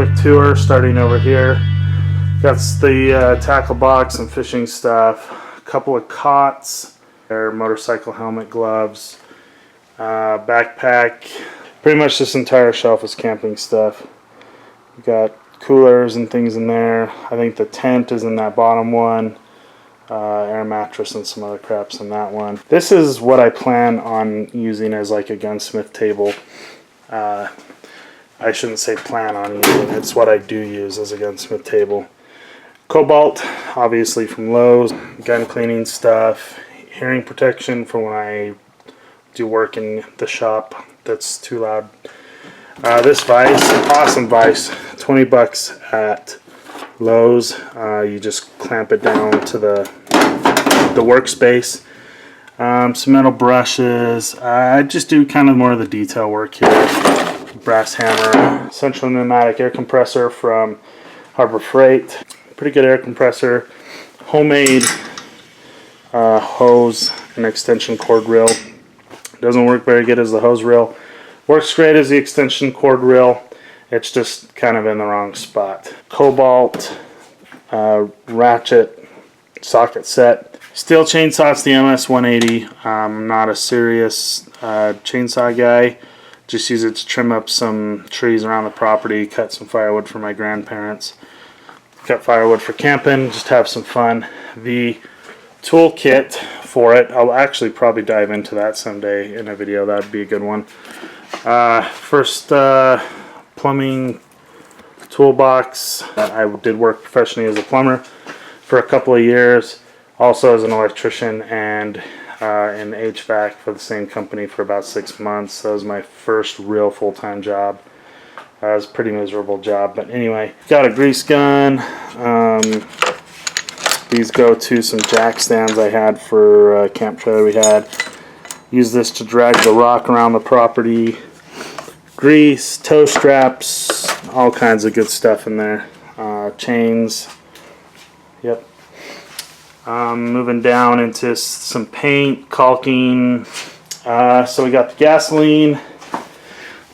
Quick tour starting over here. Got the tackle box and fishing stuff, a couple of cots, their motorcycle helmet, gloves, backpack. Pretty much this entire shelf is camping stuff. We got coolers and things in there. I think the tent is in that bottom one. Air mattress and some other craps in that one. This is what I plan on using as like a gunsmith table. I shouldn't say plan on using, it's what I do use as a gunsmith table. Cobalt, obviously from Lowe's. Gun cleaning stuff. Hearing protection for when I do work in the shop that's too loud. This vise, awesome vise, 20 bucks at Lowe's. You just clamp it down to the workspace. Some metal brushes. I just do kind of more of the detail work here. Brass hammer. Central pneumatic air compressor from Harbor Freight. Pretty good air compressor. Homemade hose and extension cord reel. Doesn't work very good as the hose reel. Works great as the extension cord reel. It's just kind of in the wrong spot. Cobalt, ratchet, socket set. Steel chainsaw, it's the MS-180. I'm not a serious chainsaw guy. Just use it to trim up some trees around the property, cut some firewood for my grandparents. Cut firewood for camping, just have some fun. The toolkit for it, I'll actually probably dive into that someday in a video. That'd be a good one. First plumbing toolbox. I did work professionally as a plumber for a couple of years, also as an electrician and in HVAC for the same company for about 6 months. That was my first real full-time job. It was a pretty miserable job, but anyway, got a grease gun. These go to some jack stands I had for a camp trailer we had. Use this to drag the rock around the property. Grease, toe straps, all kinds of good stuff in there. Chains. Yep. Moving down into some paint, caulking. So we got the gasoline,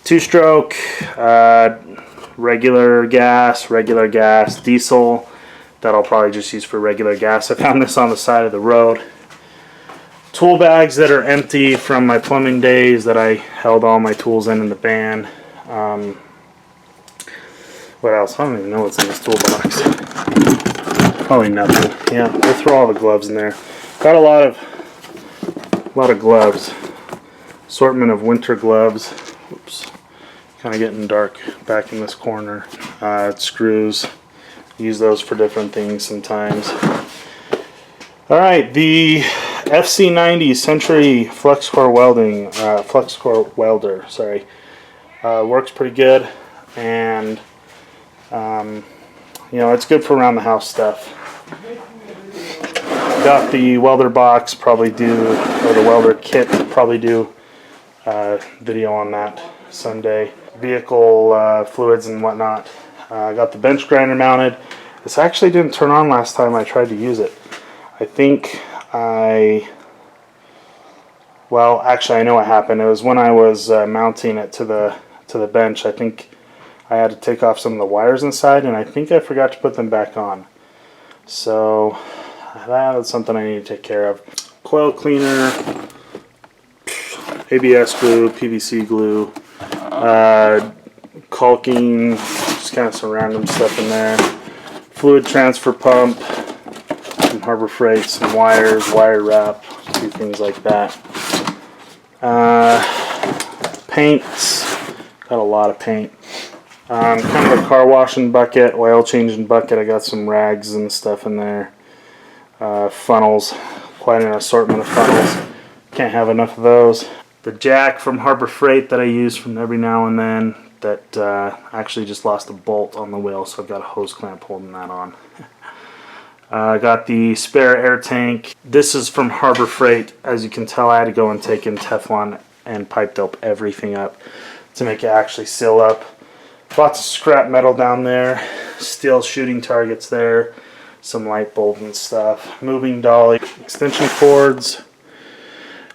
two-stroke, regular gas, diesel. That I'll probably just use for regular gas. I found this on the side of the road. Tool bags that are empty from my plumbing days that I held all my tools in the van. What else? I don't even know what's in this toolbox. Probably nothing. Yeah, we'll throw all the gloves in there. Got a lot of gloves. Assortment of winter gloves. Oops. Kind of getting dark back in this corner. Screws. Use those for different things sometimes. Alright, the FC90 Century FlexCore welding, FlexCore welder, sorry. Works pretty good, and you know, it's good for around the house stuff. Got the welder box, probably do, or the welder kit, probably do video on that someday. Vehicle fluids and whatnot. Got the bench grinder mounted. This actually didn't turn on last time I tried to use it. I think well, actually I know what happened. It was when I was mounting it to the bench. I think I had to take off some of the wires inside, and I think I forgot to put them back on. So that's something I need to take care of. Coil cleaner, ABS glue, PVC glue, caulking, just kind of some random stuff in there. Fluid transfer pump from Harbor Freight, some wires, wire wrap, a few things like that. Paints, got a lot of paint. Kind of a car washing bucket, oil changing bucket. I got some rags and stuff in there. Funnels, quite an assortment of funnels. Can't have enough of those. The jack from Harbor Freight that I use from every now and then. That actually just lost a bolt on the wheel, so I've got a hose clamp holding that on. I got the spare air tank. This is from Harbor Freight. As you can tell, I had to go and take in Teflon and pipe dope everything up to make it actually seal up. Lots of scrap metal down there. Steel shooting targets there. Some light bulbs and stuff. Moving dolly. Extension cords.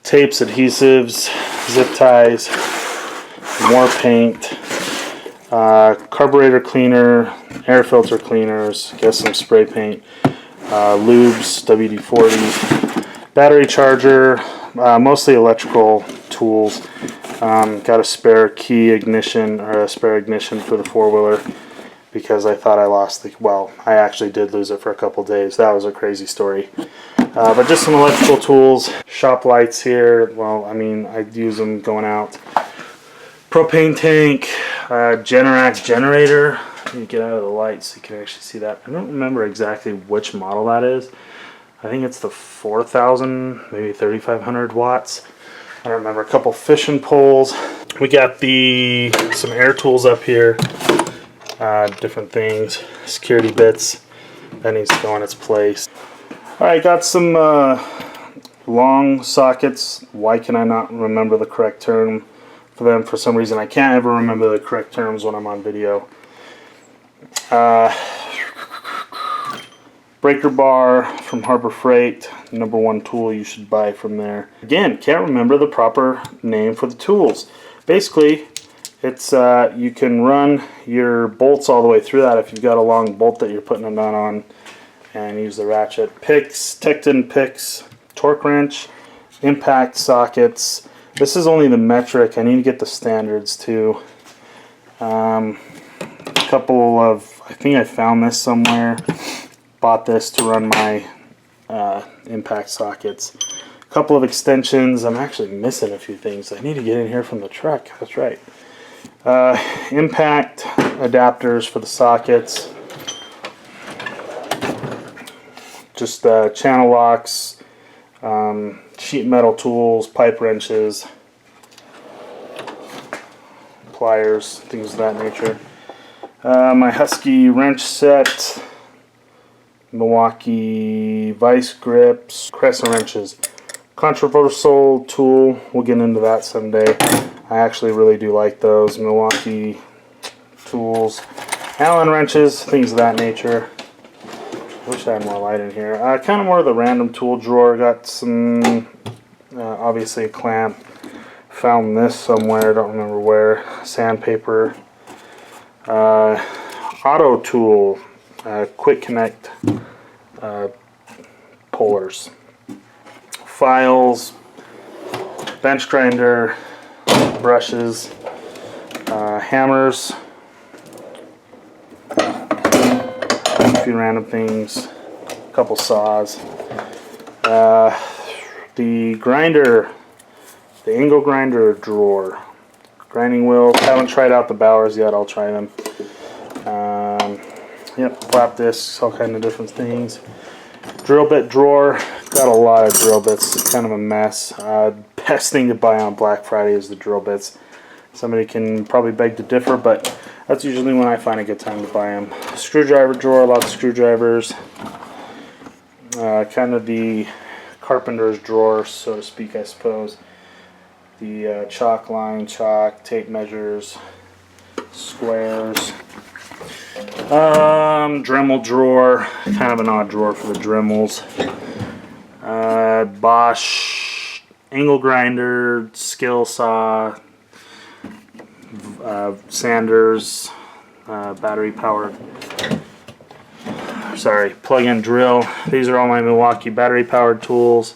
Tapes, adhesives, zip ties. More paint. carburetor cleaner, air filter cleaners, guess some spray paint, lubes, WD-40, battery charger, mostly electrical tools. Got a spare key ignition, or a spare ignition for the four-wheeler, because I thought I lost the, well, I actually did lose it for a couple days. That was a crazy story. But just some electrical tools, shop lights here. Well, I mean, I use them going out. Propane tank, Generac generator. Let me get out of the light so you can actually see that. I don't remember exactly which model that is. I think it's the 4,000, maybe 3,500 watts. I don't remember. A couple fishing poles. We got some air tools up here. Different things, security bits. That needs to go in its place. Alright, got some long sockets. Why can I not remember the correct term for them? For some reason I can't ever remember the correct terms when I'm on video. Breaker bar from Harbor Freight, #1 tool you should buy from there. Again, can't remember the proper name for the tools. Basically, it's you can run your bolts all the way through that if you've got a long bolt that you're putting a nut on, and use the ratchet. Picks, Ticton picks, torque wrench, impact sockets. This is only the metric. I need to get the standards too. A couple of, I think I found this somewhere. Bought this to run my impact sockets. A couple of extensions. I'm actually missing a few things. I need to get in here from the truck. That's right. Impact adapters for the sockets. Just channel locks, sheet metal tools, pipe wrenches, pliers, things of that nature. My Husky wrench set, Milwaukee vice grips, crescent wrenches. Controversial tool, we'll get into that someday. I actually really do like those. Milwaukee tools, Allen wrenches, things of that nature. Wish I had more light in here. Kind of more of the random tool drawer. Got some, obviously a clamp. Found this somewhere, don't remember where. Sandpaper. Auto tool. Quick connect pullers. Files. Bench grinder. Brushes. Hammers. A few random things, a couple saws, the grinder, the angle grinder drawer, grinding wheels. Haven't tried out the Bowers yet. I'll try them. Yep, flap discs, all kind of different things. Drill bit drawer. Got a lot of drill bits. It's kind of a mess. Best thing to buy on Black Friday is the drill bits. Somebody can probably beg to differ, but that's usually when I find a good time to buy them. Screwdriver drawer, lots of screwdrivers. Kind of the carpenter's drawer, so to speak, I suppose. The chalk line, chalk, tape measures, squares. Dremel drawer, kind of an odd drawer for the Dremels. Bosch angle grinder, skill saw. Sanders, battery powered, plug-in drill. These are all my Milwaukee battery powered tools.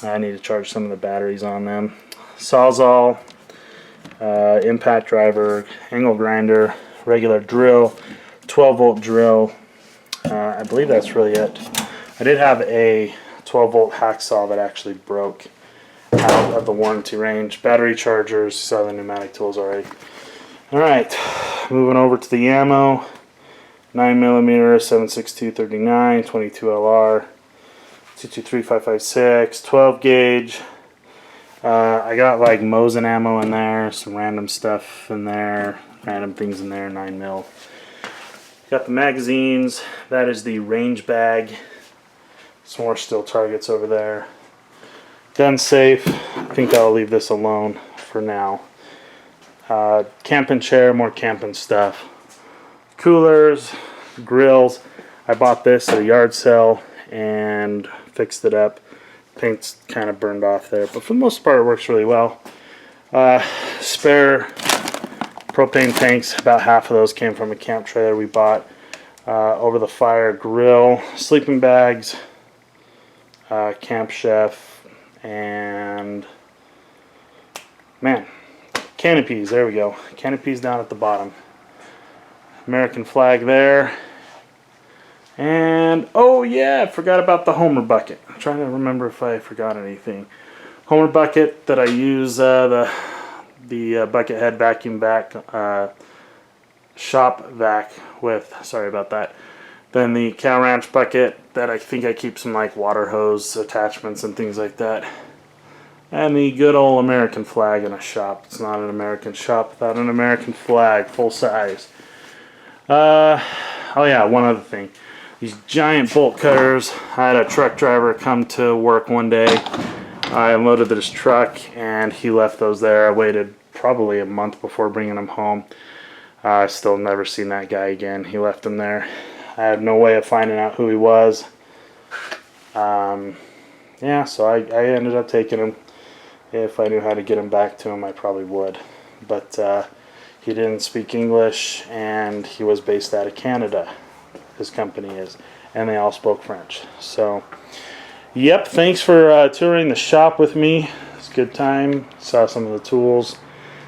I need to charge some of the batteries on them. Sawzall, impact driver, angle grinder, regular drill, 12-volt drill. I believe that's really it. I did have a 12-volt hacksaw that actually broke out of the warranty range. Battery chargers, saw the pneumatic tools already. Alright, moving over to the ammo. 9mm, 7.62 39, 22 LR, 223 5.56, 12 gauge. I got like Mosin ammo in there, some random stuff in there, random things in there, 9mm. Got the magazines. That is the range bag. Some more steel targets over there. Gun safe. I think I'll leave this alone for now. Camping chair, more camping stuff. Coolers, grills. I bought this at a yard sale and fixed it up. Paint's kind of burned off there, but for the most part it works really well. Spare propane tanks. About half of those came from a camp trailer we bought. Over the fire grill, sleeping bags, Camp Chef, and man, canopies. There we go. Canopies down at the bottom. American flag there. And oh yeah, I forgot about the Homer bucket. I'm trying to remember if I forgot anything. Homer bucket that I use the bucket head vacuum vac shop vac with. Sorry about that. Then the Cow Ranch bucket that I think I keep some like water hose attachments and things like that. And the good old American flag in a shop. It's not an American shop without an American flag, full size. Oh yeah, one other thing. These giant bolt cutters. I had a truck driver come to work one day. I unloaded this truck and he left those there. I waited probably a month before bringing them home. I still never seen that guy again. He left them there. I had no way of finding out who he was. Yeah, so I ended up taking him. If I knew how to get him back to him, I probably would. But he didn't speak English, and he was based out of Canada. His company is, and they all spoke French. So, yep. Thanks for touring the shop with me. It's a good time. Saw some of the tools.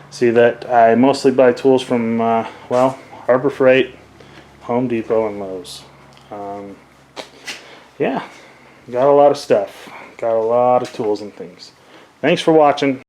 See that I mostly buy tools from well, Harbor Freight, Home Depot, and Lowe's. Yeah, got a lot of stuff. Got a lot of tools and things. Thanks for watching.